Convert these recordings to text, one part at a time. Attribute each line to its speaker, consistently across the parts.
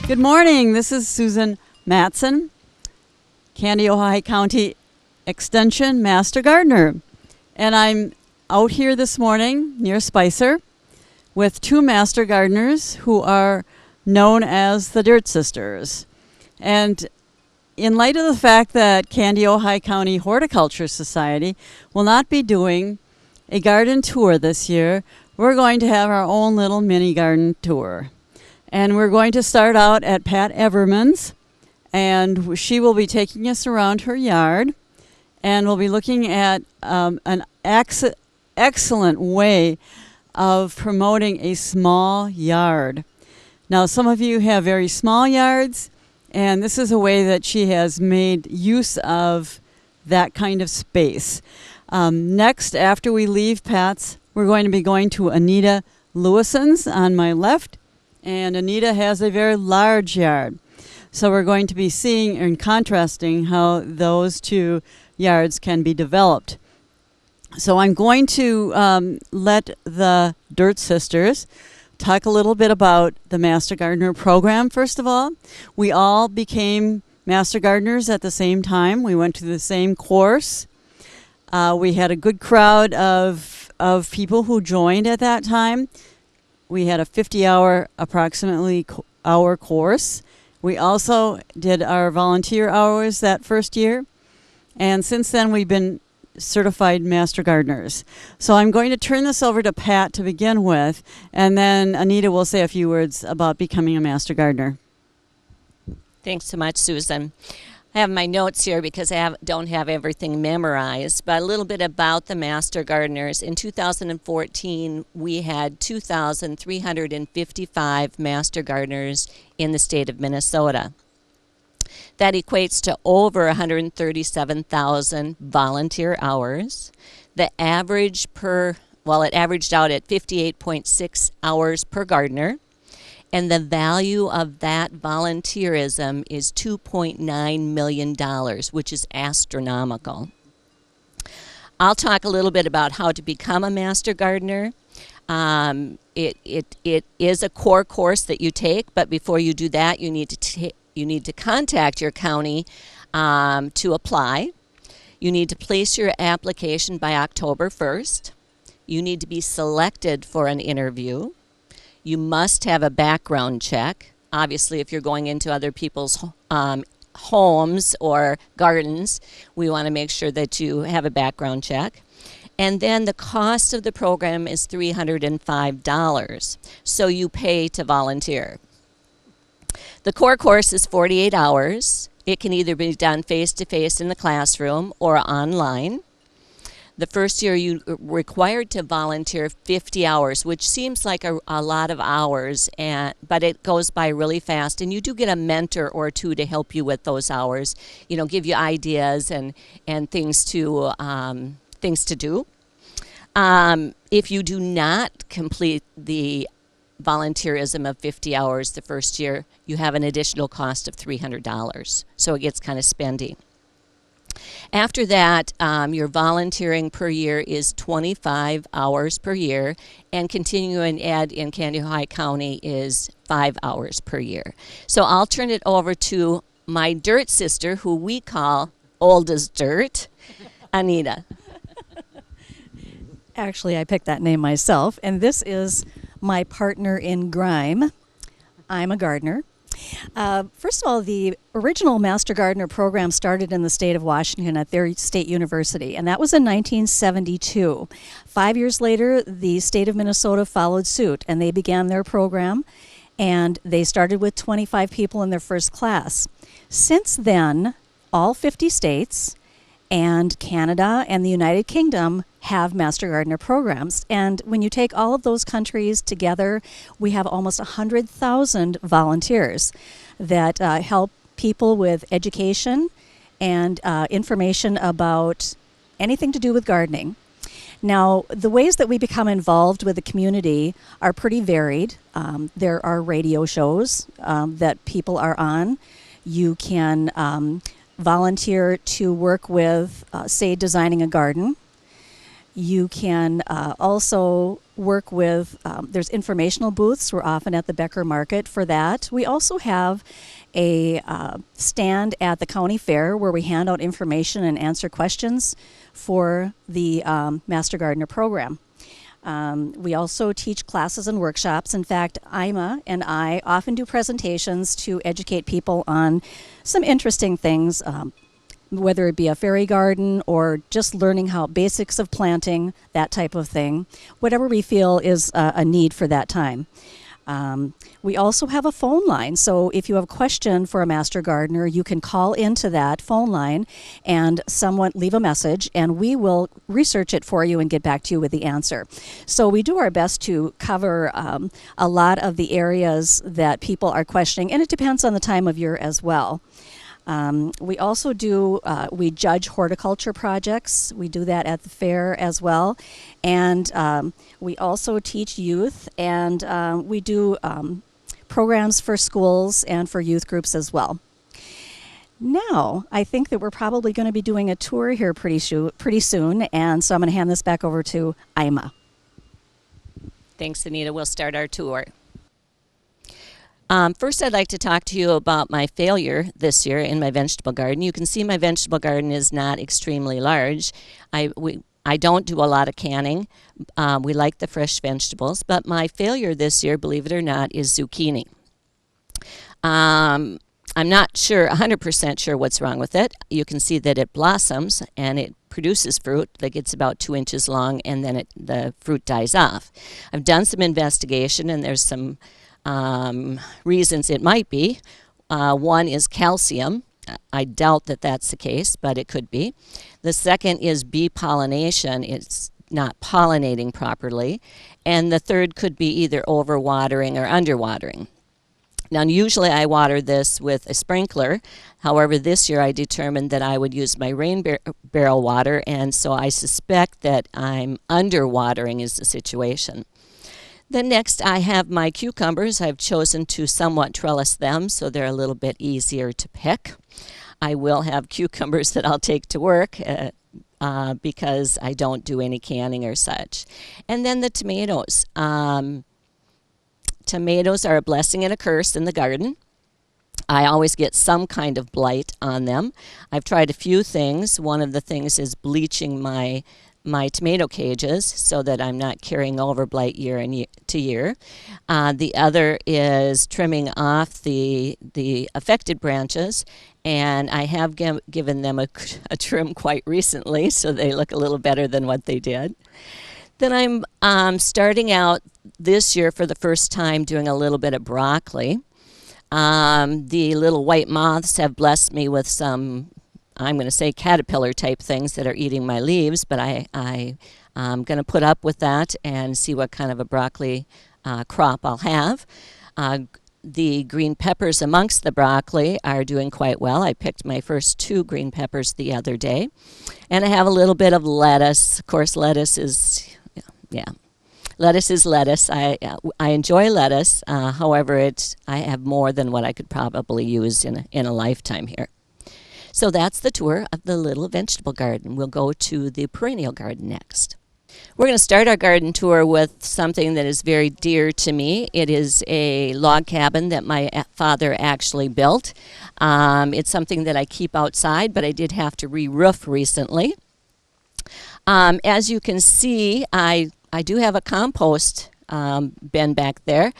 Speaker 1: Good morning. This is Susan Matson, Candy-Ojai County Extension Master Gardener. And I'm out here this morning near Spicer with two Master Gardeners who are known as the Dirt Sisters. And in light of the fact that Candy-Ojai County Horticulture Society will not be doing a garden tour this year, we're going to have our own little mini garden tour. And we're going to start out at Pat Everman's, and she will be taking us around her yard, and we'll be looking at an excellent way of promoting a small yard. Now, some of you have very small yards, and this is a way that she has made use of that kind of space. Next, after we leave Pat's, we're going to be going to Anita Lewison's on my left, and Anita has a very large yard. So we're going to be seeing and contrasting how those two yards can be developed. So I'm going to let the Dirt Sisters talk a little bit about the Master Gardener program. First of all, we all became Master Gardeners at the same time. We went to the same course. We had a good crowd of people who joined at that time. We had a 50-hour, approximately, hour course. We also did our volunteer hours that first year. And since then, we've been certified Master Gardeners. So I'm going to turn this over to Pat to begin with, and then Anita will say a few words about becoming a Master Gardener.
Speaker 2: Thanks so much, Susan. I have my notes here because I don't have everything memorized, but a little bit about the Master Gardeners. In 2014, we had 2,355 Master Gardeners in the state of Minnesota. That equates to over 137,000 volunteer hours. The average it averaged out at 58.6 hours per gardener. And the value of that volunteerism is $2.9 million, which is astronomical. I'll talk a little bit about how to become a Master Gardener. It is a core course that you take, but before you do that, you need to contact your county to apply. You need to place your application by October 1st. You need to be selected for an interview. You must have a background check. Obviously, if you're going into other people's homes or gardens, we want to make sure that you have a background check. And then the cost of the program is $305. So you pay to volunteer. The core course is 48 hours. It can either be done face-to-face in the classroom or online. The first year you're required to volunteer 50 hours, which seems like a lot of hours, but it goes by really fast. And you do get a mentor or two to help you with those hours, give you ideas and things to do. If you do not complete the volunteerism of 50 hours the first year, you have an additional cost of $300. So it gets kind of spendy. After that, your volunteering per year is 25 hours per year, and continuing ed in Candy-Ojai County is 5 hours per year. So I'll turn it over to my Dirt Sister, who we call Old as Dirt, Anita.
Speaker 3: Actually, I picked that name myself, and this is my partner in grime. I'm a gardener. First of all, the original Master Gardener program started in the state of Washington at their state university, and that was in 1972. 5 years later, the state of Minnesota followed suit, and they began their program, and they started with 25 people in their first class. Since then, all 50 states and Canada and the United Kingdom have Master Gardener programs. And when you take all of those countries together, we have almost 100,000 volunteers that help people with education and information about anything to do with gardening. Now, the ways that we become involved with the community are pretty varied. There are radio shows that people are on. You can volunteer to work with, say, designing a garden. You can also work with, there's informational booths. We're often at the Becker Market for that. We also have a stand at the county fair where we hand out information and answer questions for the Master Gardener program. We also teach classes and workshops. In fact, Ima and I often do presentations to educate people on some interesting things, whether it be a fairy garden or just learning how basics of planting, that type of thing, whatever we feel is a need for that time. We also have a phone line, so if you have a question for a Master Gardener, you can call into that phone line and someone leave a message, and we will research it for you and get back to you with the answer. So we do our best to cover a lot of the areas that people are questioning, and it depends on the time of year as well. We also do, we judge horticulture projects. We do that at the fair as well. And we also teach youth, and we do programs for schools and for youth groups as well. Now, I think that we're probably going to be doing a tour here pretty soon, and so I'm going to hand this back over to Ima.
Speaker 2: Thanks, Anita. We'll start our tour. First, I'd like to talk to you about my failure this year in my vegetable garden. You can see my vegetable garden is not extremely large. I don't do a lot of canning. We like the fresh vegetables, but my failure this year, believe it or not, is zucchini. I'm not sure, 100% sure what's wrong with it. You can see that it blossoms and it produces fruit that gets about 2 inches long, and then the fruit dies off. I've done some investigation, and there's some reasons it might be. One is calcium. I doubt that that's the case, but it could be. The second is bee pollination. It's not pollinating properly. And the third could be either overwatering or underwatering. Now, usually I water this with a sprinkler. However, this year I determined that I would use my rain barrel water, and so I suspect that I'm underwatering is the situation. Then next I have my cucumbers. I've chosen to somewhat trellis them so they're a little bit easier to pick. I will have cucumbers that I'll take to work because I don't do any canning or such. And then the tomatoes. Tomatoes are a blessing and a curse in the garden. I always get some kind of blight on them. I've tried a few things. One of the things is bleaching my tomato cages so that I'm not carrying over blight year to year. The other is trimming off the affected branches, and I have given them a trim quite recently, so they look a little better than what they did. Then I'm starting out this year for the first time doing a little bit of broccoli. The little white moths have blessed me with some, I'm going to say, caterpillar type things that are eating my leaves, but I'm going to put up with that and see what kind of a broccoli crop I'll have. The green peppers amongst the broccoli are doing quite well. I picked my first 2 green peppers the other day. And I have a little bit of lettuce. Of course, lettuce is, lettuce is lettuce. I enjoy lettuce. However, I have more than what I could probably use in a lifetime here. So that's the tour of the little vegetable garden. We'll go to the perennial garden next. We're going to start our garden tour with something that is very dear to me. It is a log cabin that my father actually built. It's something that I keep outside, but I did have to re-roof recently. As you can see, I do have a compost bin back there.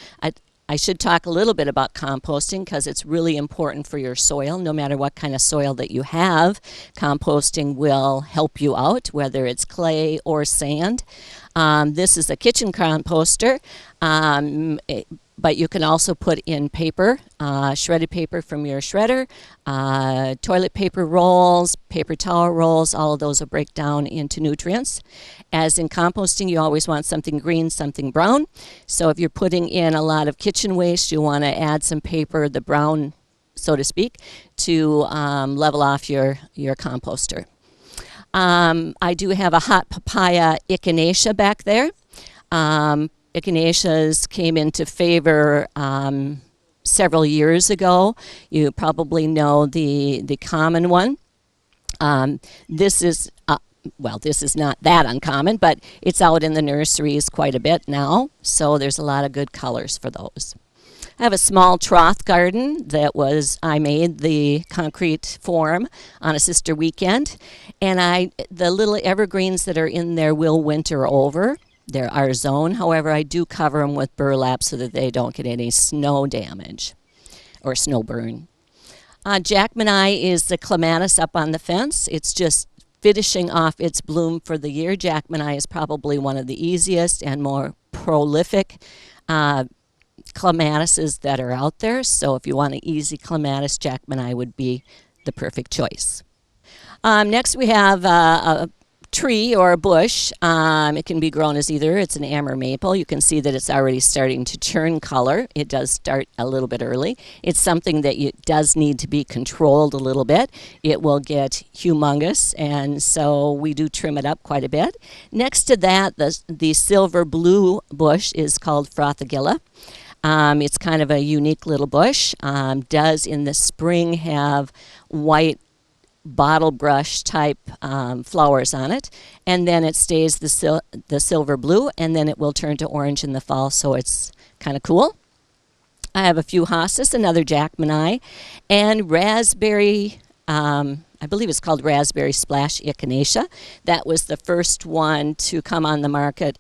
Speaker 2: I should talk a little bit about composting because it's really important for your soil. No matter what kind of soil that you have, composting will help you out, whether it's clay or sand. This is a kitchen composter, but you can also put in paper, shredded paper from your shredder, toilet paper rolls, paper towel rolls. All of those will break down into nutrients. As in composting, you always want something green, something brown. So if you're putting in a lot of kitchen waste, you want to add some paper, the brown, so to speak, to level off your composter. I do have a hot papaya echinacea back there. Echinaceas came into favor several years ago. You probably know the common one. This is well, this is not that uncommon, but it's out in the nurseries quite a bit now, so there's a lot of good colors for those. I have a small troth garden that I made the concrete form on a sister weekend, and the little evergreens that are in there will winter over. They're our zone, however, I do cover them with burlap so that they don't get any snow damage or snow burn. Jackmanii is the clematis up on the fence. It's just finishing off its bloom for the year. Jackmanii is probably one of the easiest and more prolific clematises that are out there. So if you want an easy clematis, Jackmanii would be the perfect choice. Next we have a tree or a bush. It can be grown as either. It's an amber maple. You can see that it's already starting to turn color. It does start a little bit early. It's something that does need to be controlled a little bit. It will get humongous, and so we do trim it up quite a bit. Next to that, the silver blue bush is called Frothagilla. It's kind of a unique little bush. Does in the spring have white bottle brush type flowers on it, and then it stays the silver blue, and then it will turn to orange in the fall, so it's kind of cool. I have a few hostas, another Jackmanii, and raspberry, I believe it's called Raspberry Splash Echinacea. That was the first one to come on the market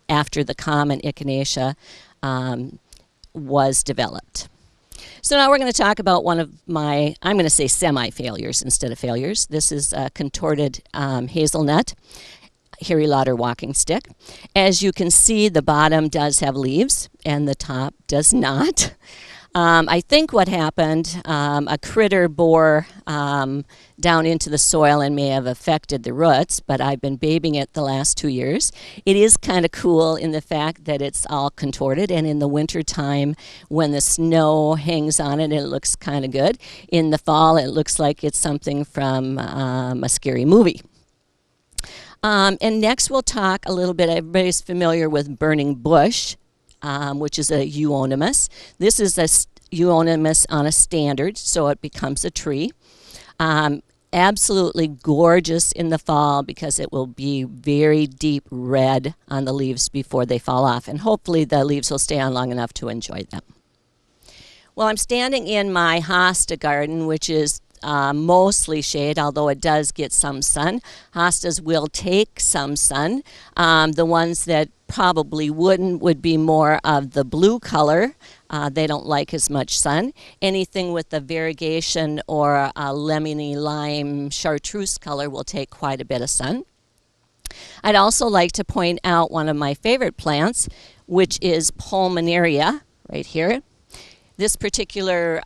Speaker 2: after the common Echinacea was developed. So now we're going to talk about one of my, I'm going to say semi-failures instead of failures. This is a contorted hazelnut, Harry Lauder walking stick. As you can see, the bottom does have leaves and the top does not. I think what happened, a critter bore down into the soil and may have affected the roots, but I've been babying it the last 2 years. It is kind of cool in the fact that it's all contorted, and in the winter time when the snow hangs on it, it looks kind of good. In the fall, it looks like it's something from a scary movie. And next we'll talk a little bit, everybody's familiar with burning bush, which is a euonymus. This is a euonymus on a standard, so it becomes a tree. Absolutely gorgeous in the fall because it will be very deep red on the leaves before they fall off, and hopefully the leaves will stay on long enough to enjoy them. Well, I'm standing in my hosta garden, which is mostly shade, although it does get some sun. Hostas will take some sun. The ones that probably wouldn't would be more of the blue color. They don't like as much sun. Anything with the variegation or a lemony lime chartreuse color will take quite a bit of sun. I'd also like to point out one of my favorite plants, which is Pulmonaria, right here. This particular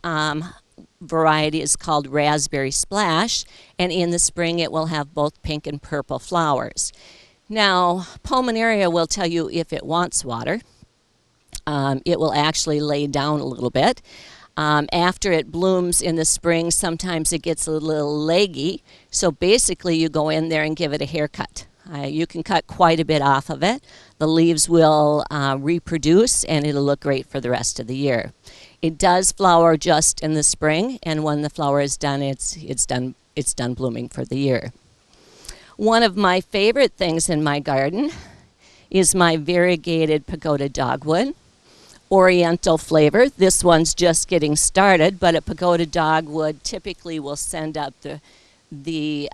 Speaker 2: variety is called Raspberry Splash, and in the spring it will have both pink and purple flowers. Now, Pulmonaria will tell you if it wants water. It will actually lay down a little bit. After it blooms in the spring, sometimes it gets a little leggy, so basically you go in there and give it a haircut. You can cut quite a bit off of it. The leaves will reproduce, and it'll look great for the rest of the year. It does flower just in the spring, and when the flower is done, it's done blooming for the year. One of my favorite things in my garden is my variegated pagoda dogwood, oriental flavor. This one's just getting started, but a pagoda dogwood typically will send up the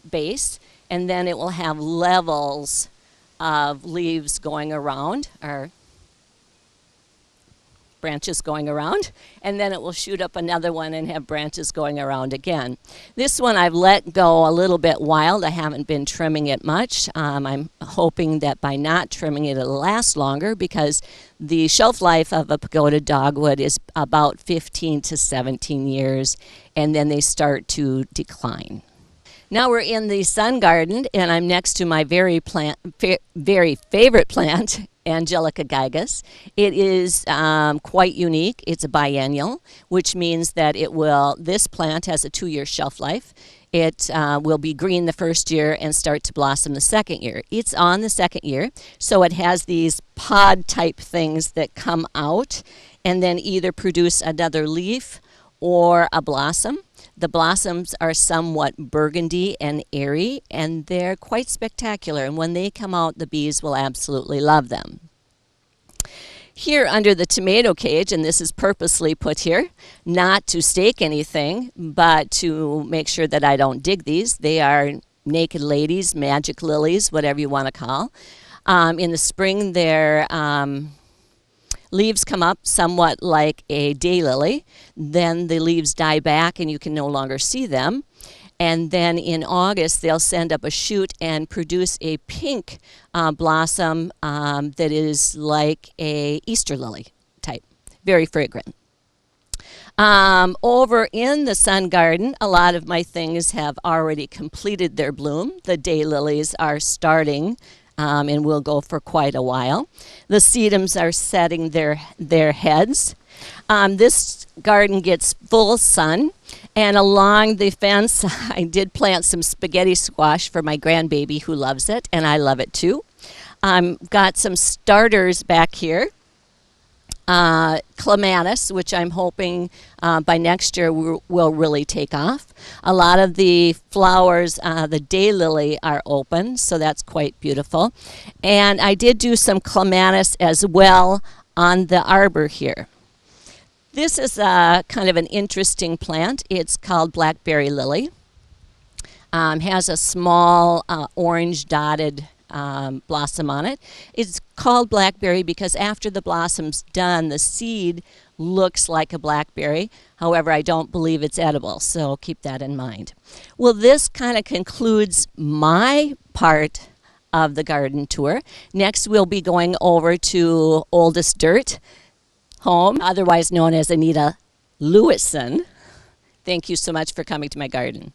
Speaker 2: base, and then it will have levels of leaves going around, or branches going around, and then it will shoot up another one and have branches going around again. This one I've let go a little bit wild. I haven't been trimming it much. I'm hoping that by not trimming it, it'll last longer, because the shelf life of a pagoda dogwood is about 15 to 17 years, and then they start to decline. Now we're in the sun garden, and I'm next to my very favorite plant, Angelica gigas. It is quite unique. It's a biennial, which means that this plant has a 2-year shelf life. It will be green the first year and start to blossom the second year. It's on the second year, so it has these pod type things that come out and then either produce another leaf or a blossom. The blossoms are somewhat burgundy and airy, and they're quite spectacular. And when they come out, the bees will absolutely love them. Here under the tomato cage, and this is purposely put here, not to stake anything, but to make sure that I don't dig these. They are naked ladies, magic lilies, whatever you want to call. In the spring, their leaves come up somewhat like a daylily. Then the leaves die back and you can no longer see them. And then in August, they'll send up a shoot and produce a pink blossom that is like a Easter lily type. Very fragrant. Over in the sun garden, a lot of my things have already completed their bloom. The daylilies are starting and will go for quite a while. The sedums are setting their heads. This garden gets full sun, and along the fence I did plant some spaghetti squash for my grandbaby who loves it, and I love it too. Got some starters back here. Clematis, which I'm hoping by next year will really take off. A lot of the flowers, the daylily, are open, so that's quite beautiful. And I did do some clematis as well on the arbor here. This is kind of an interesting plant. It's called blackberry lily. Has a small orange dotted blossom on it. It's called blackberry because after the blossom's done, the seed looks like a blackberry. However, I don't believe it's edible, so keep that in mind. Well, this kind of concludes my part of the garden tour. Next, we'll be going over to Oldest Dirt home, otherwise known as Anita Lewison. Thank you so much for coming to my garden.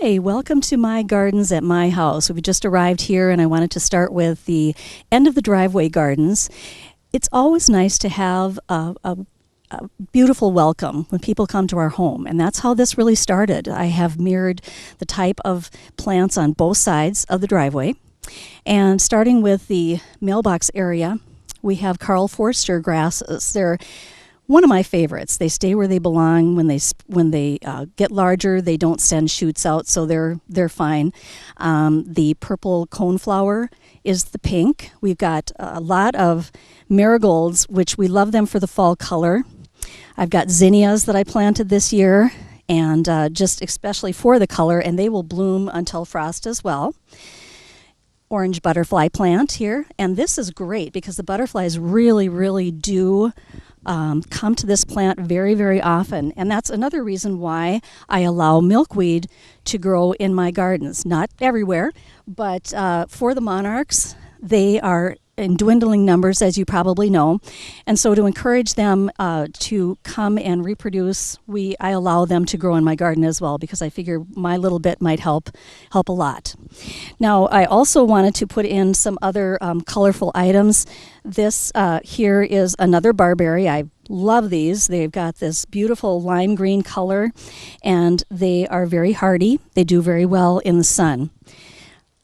Speaker 3: Hi, welcome to my gardens at my house. We just arrived here and I wanted to start with the end of the driveway gardens. It's always nice to have a beautiful welcome when people come to our home, and that's how this really started. I have mirrored the type of plants on both sides of the driveway, and starting with the mailbox area, we have Karl Forster grasses. They're one of my favorites. They stay where they belong. When they get larger, they don't send shoots out, so they're fine. The purple coneflower is the pink. We've got a lot of marigolds, which we love them for the fall color. I've got zinnias that I planted this year, and just especially for the color, and they will bloom until frost as well. Orange butterfly plant here, and this is great because the butterflies really, really do come to this plant very, very often, and that's another reason why I allow milkweed to grow in my gardens. Not everywhere, but for the monarchs, they are in dwindling numbers, as you probably know, and so to encourage them to come and reproduce, I allow them to grow in my garden as well, because I figure my little bit might help a lot. Now, I also wanted to put in some other colorful items. This here is another barberry. I love these. They've got this beautiful lime green color, and they are very hardy. They do very well in the sun.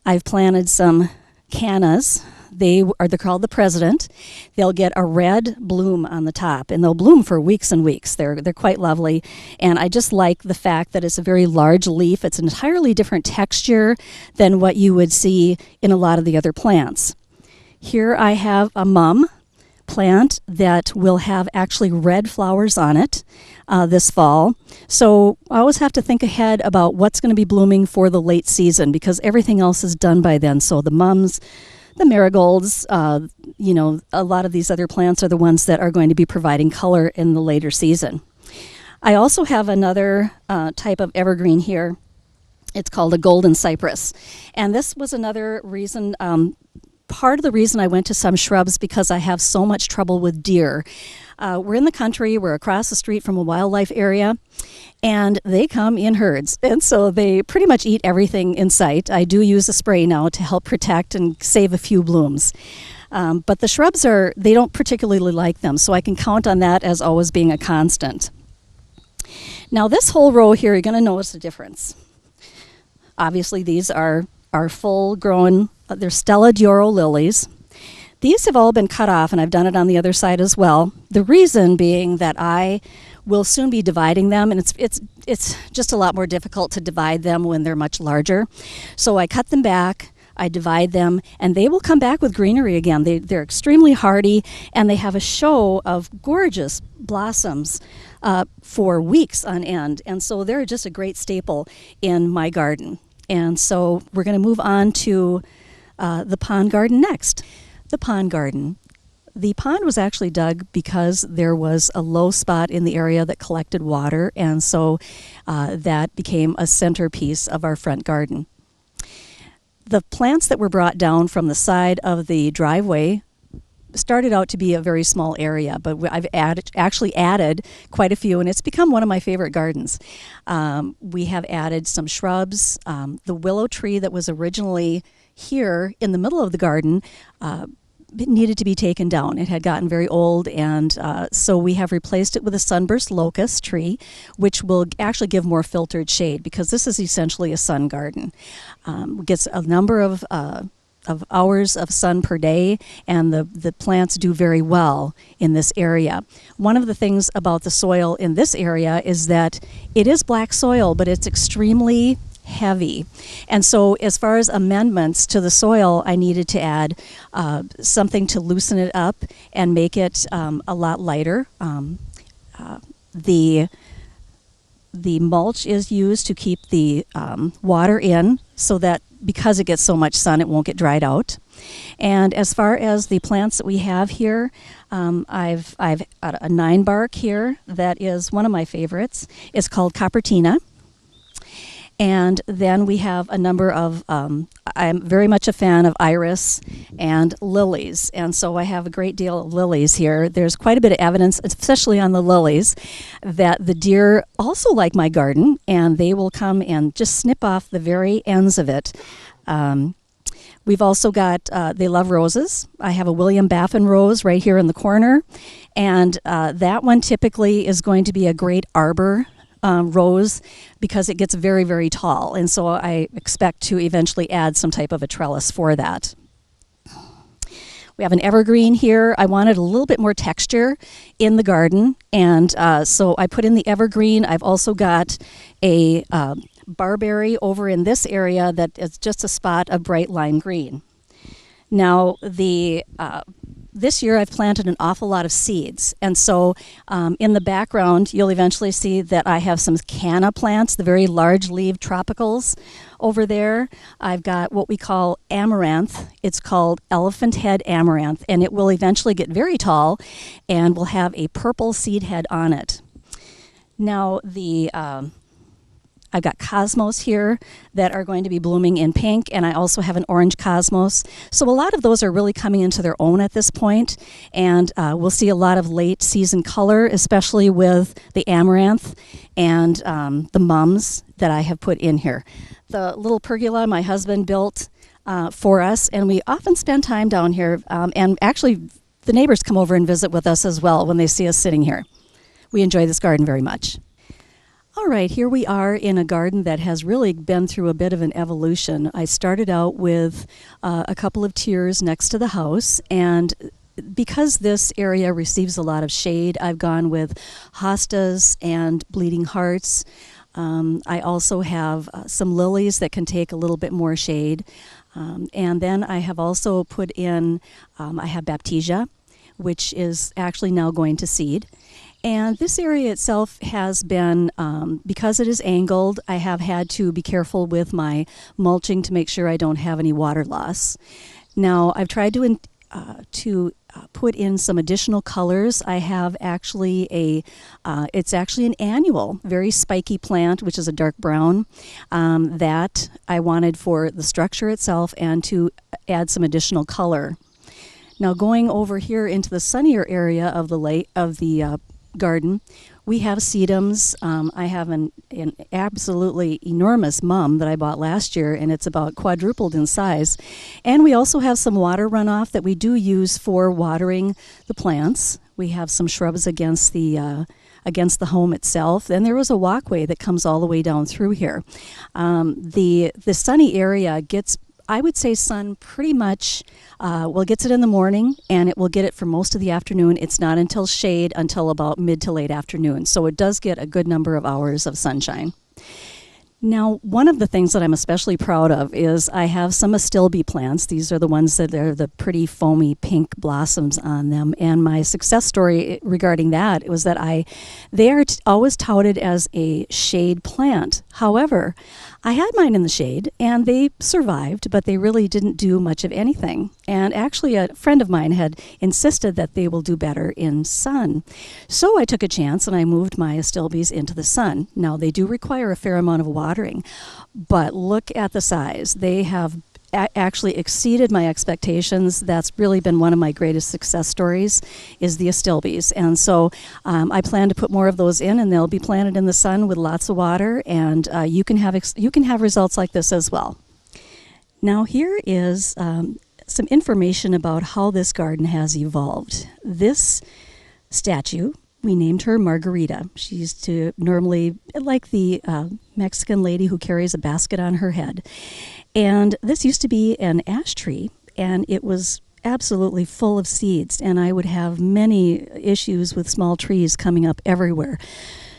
Speaker 3: I've planted some cannas. They're called the President. They'll get a red bloom on the top, and they'll bloom for weeks and weeks. They're quite lovely, and I just like the fact that it's a very large leaf. It's an entirely different texture than what you would see in a lot of the other plants. Here I have a mum plant that will have actually red flowers on it this fall. So I always have to think ahead about what's going to be blooming for the late season, because everything else is done by then. So the mums, the marigolds, a lot of these other plants are the ones that are going to be providing color in the later season. I also have another type of evergreen here. It's called a golden cypress. And this was another reason, part of the reason I went to some shrubs, because I have so much trouble with deer. We're in the country, we're across the street from a wildlife area, and they come in herds, and so they pretty much eat everything in sight. I do use a spray now to help protect and save a few blooms. But the shrubs they don't particularly like them, so I can count on that as always being a constant. Now this whole row here, you're going to notice a difference. Obviously these are full grown, they're Stella d'Oro lilies. These have all been cut off, and I've done it on the other side as well. The reason being that I will soon be dividing them, and it's just a lot more difficult to divide them when they're much larger. So I cut them back, I divide them, and they will come back with greenery again. They're extremely hardy, and they have a show of gorgeous blossoms for weeks on end. And so they're just a great staple in my garden. And so we're going to move on to the pond garden next. The pond garden. The pond was actually dug because there was a low spot in the area that collected water, and so that became a centerpiece of our front garden. The plants that were brought down from the side of the driveway started out to be a very small area, but I've actually added quite a few, and it's become one of my favorite gardens. We have added some shrubs. The willow tree that was originally here in the middle of the garden it needed to be taken down. It had gotten very old, and so we have replaced it with a sunburst locust tree, which will actually give more filtered shade, because this is essentially a sun garden. Gets a number of hours of sun per day, and the plants do very well in this area. One of the things about the soil in this area is that it is black soil, but it's extremely heavy. And so as far as amendments to the soil, I needed to add something to loosen it up and make it a lot lighter. The mulch is used to keep the water in, so that because it gets so much sun, it won't get dried out. And as far as the plants that we have here, I've got a 9-bark here that is one of my favorites. It's called Coppertina. And then we have a number of, I'm very much a fan of iris and lilies. And so I have a great deal of lilies here. There's quite a bit of evidence, especially on the lilies, that the deer also like my garden, and they will come and just snip off the very ends of it. We've also got, they love roses. I have a William Baffin rose right here in the corner. And that one typically is going to be a great arbor rose, because it gets very, very tall, and so I expect to eventually add some type of a trellis for that. We have an evergreen here. I wanted a little bit more texture in the garden, and so I put in the evergreen. I've also got a barberry over in this area that is just a spot of bright lime green. Now, this year I've planted an awful lot of seeds, and so in the background you'll eventually see that I have some canna plants, the very large-leaved tropicals over there. I've got what we call amaranth. It's called elephant head amaranth, and it will eventually get very tall and will have a purple seed head on it. Now, I've got cosmos here that are going to be blooming in pink, and I also have an orange cosmos. So a lot of those are really coming into their own at this point, and we'll see a lot of late season color, especially with the amaranth and the mums that I have put in here. The little pergola my husband built for us, and we often spend time down here, and actually the neighbors come over and visit with us as well when they see us sitting here. We enjoy this garden very much. All right, here we are in a garden that has really been through a bit of an evolution. I started out with a couple of tiers next to the house, and because this area receives a lot of shade, I've gone with hostas and bleeding hearts. I also have some lilies that can take a little bit more shade. And then I have also put in, I have Baptisia, which is actually now going to seed. And this area itself has been, because it is angled, I have had to be careful with my mulching to make sure I don't have any water loss. Now, I've tried to put in some additional colors. I have actually it's actually an annual, very spiky plant, which is a dark brown, that I wanted for the structure itself and to add some additional color. Now, going over here into the sunnier area of the garden, we have sedums. I have an absolutely enormous mum that I bought last year, and it's about quadrupled in size. And we also have some water runoff that we do use for watering the plants. We have some shrubs against the home itself. And there is a walkway that comes all the way down through here. The sunny area gets, I would say, sun pretty much, gets it in the morning, and it will get it for most of the afternoon. It's not until shade until about mid to late afternoon. So it does get a good number of hours of sunshine. Now, one of the things that I'm especially proud of is I have some astilbe plants. These are the ones that are the pretty foamy pink blossoms on them. And my success story regarding that was that they are always touted as a shade plant. However, I had mine in the shade, and they survived, but they really didn't do much of anything. And actually, a friend of mine had insisted that they will do better in sun. So I took a chance, and I moved my astilbes into the sun. Now, they do require a fair amount of watering, but look at the size. They have actually exceeded my expectations. That's really been one of my greatest success stories, is the astilbes. And so I plan to put more of those in, and they'll be planted in the sun with lots of water, and you can have results like this as well. Now here is some information about how this garden has evolved. This statue, we named her Margarita. She used to normally, like the Mexican lady who carries a basket on her head. And this used to be an ash tree, and it was absolutely full of seeds, and I would have many issues with small trees coming up everywhere.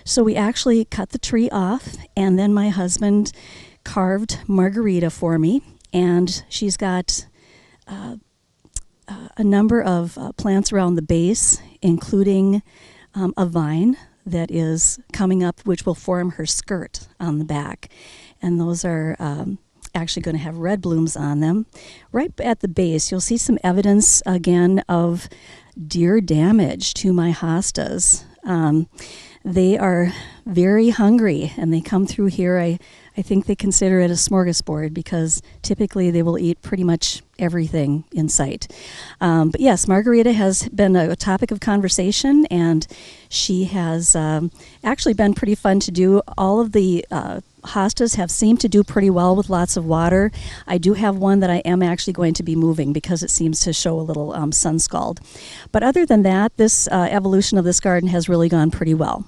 Speaker 3: So we actually cut the tree off, and then my husband carved Margarita for me, and she's got a number of plants around the base, including a vine that is coming up, which will form her skirt on the back. And those are actually going to have red blooms on them. Right at the base, you'll see some evidence again of deer damage to my hostas. They are very hungry, and they come through here. I think they consider it a smorgasbord, because typically they will eat pretty much everything in sight. But yes, Margarita has been a topic of conversation, and she has actually been pretty fun to do. All of the hostas have seemed to do pretty well with lots of water. I do have one that I am actually going to be moving because it seems to show a little sun scald. But other than that, this evolution of this garden has really gone pretty well.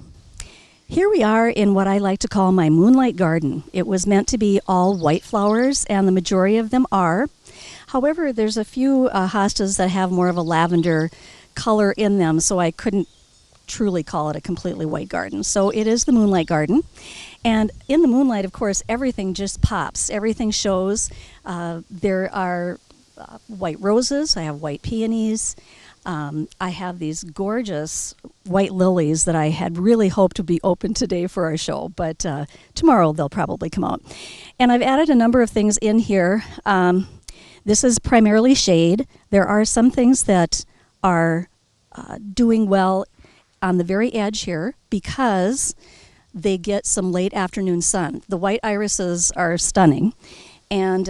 Speaker 3: Here we are in what I like to call my moonlight garden. It was meant to be all white flowers, and the majority of them are. However, there's a few hostas that have more of a lavender color in them, so I couldn't truly call it a completely white garden. So it is the moonlight garden. And in the moonlight, of course, everything just pops. Everything shows. There are white roses. I have white peonies. I have these gorgeous white lilies that I had really hoped to be open today for our show, but tomorrow they'll probably come out. And I've added a number of things in here. This is primarily shade. There are some things that are doing well on the very edge here because they get some late afternoon sun. The white irises are stunning, and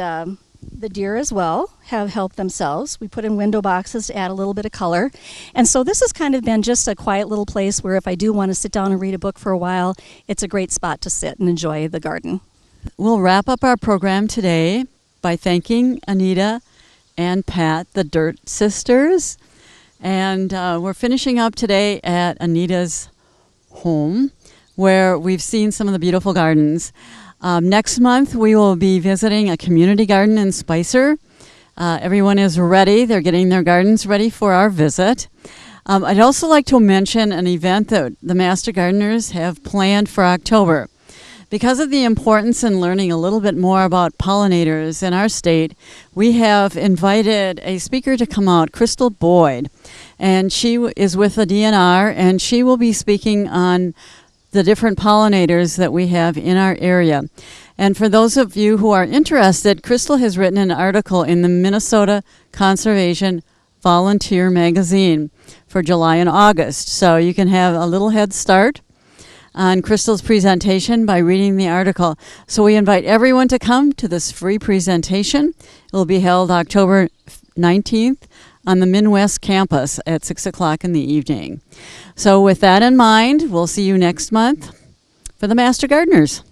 Speaker 3: the deer as well have helped themselves. We put in window boxes to add a little bit of color. And so this has kind of been just a quiet little place where if I do want to sit down and read a book for a while, it's a great spot to sit and enjoy the garden.
Speaker 1: We'll wrap up our program today by thanking Anita and Pat, the Dirt Sisters. And we're finishing up today at Anita's home, where we've seen some of the beautiful gardens. Next month, we will be visiting a community garden in Spicer. Everyone is ready. They're getting their gardens ready for our visit. I'd also like to mention an event that the Master Gardeners have planned for October. Because of the importance in learning a little bit more about pollinators in our state, we have invited a speaker to come out, Crystal Boyd. And she is with the DNR, and she will be speaking on the different pollinators that we have in our area. And for those of you who are interested, Crystal has written an article in the Minnesota Conservation Volunteer magazine for July and August. So you can have a little head start on Crystal's presentation by reading the article. So we invite everyone to come to this free presentation. It will be held October 19th on the Midwest campus at 6 o'clock in the evening. So with that in mind, we'll see you next month for the Master Gardeners.